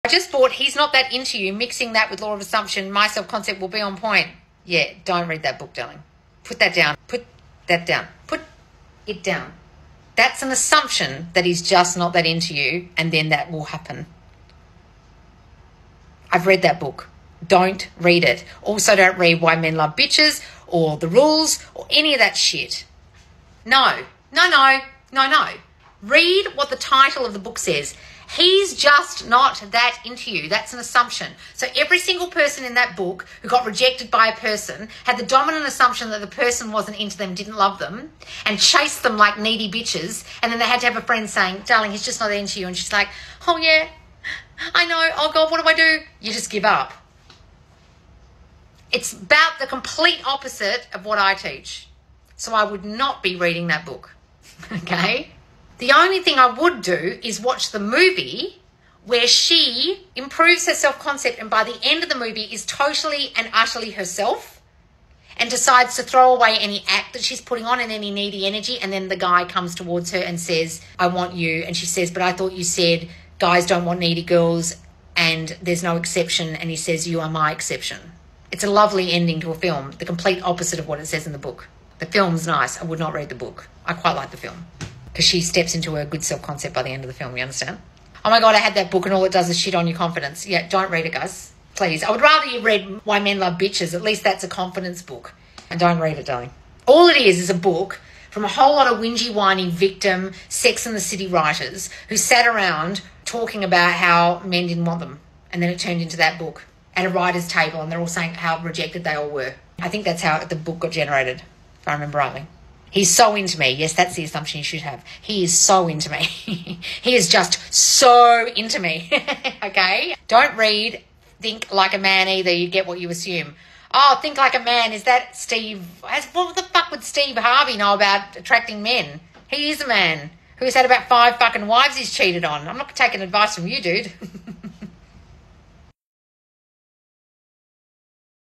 I just thought He's Not That Into You, mixing that with Law of Assumption, My Self-Concept will be on point. Yeah, don't read that book, darling. Put that down. Put that down. Put it down. That's an assumption that he's just not that into you, and then that will happen. I've read that book. Don't read it. Also, don't read Why Men Love Bitches or The Rules or any of that shit. No. Read what the title of the book says. He's just not that into you. That's an assumption. So every single person in that book who got rejected by a person had the dominant assumption that the person wasn't into them, didn't love them, and chased them like needy bitches. And then they had to have a friend saying, darling, he's just not into you. And she's like, oh yeah, I know. Oh God, what do I do? You just give up. It's about the complete opposite of what I teach. So I would not be reading that book. Okay? The only thing I would do is watch the movie where she improves her self-concept and by the end of the movie is totally and utterly herself and decides to throw away any act that she's putting on and any needy energy, and then the guy comes towards her and says, I want you. And she says, but I thought you said guys don't want needy girls and there's no exception. And he says, you are my exception. It's a lovely ending to a film, the complete opposite of what it says in the book. The film's nice. I would not read the book. I quite like the film because she steps into her good self-concept by the end of the film, you understand? Oh my God, I had that book and all it does is shit on your confidence. Yeah, don't read it, guys. Please. I would rather you read Why Men Love Bitches. At least that's a confidence book. And don't read it, darling. All it is a book from a whole lot of whingy, whiny, victim, Sex and the City writers who sat around talking about how men didn't want them. And then it turned into that book at a writer's table and they're all saying how rejected they all were. I think that's how the book got generated, if I remember rightly. He's so into me. Yes, that's the assumption you should have. He is so into me. He is just so into me. Okay? Don't read Think Like a Man either. You get what you assume. Oh, Think Like a Man. Is that Steve? What the fuck would Steve Harvey know about attracting men? He is a man who's had about 5 fucking wives he's cheated on. I'm not taking advice from you, dude.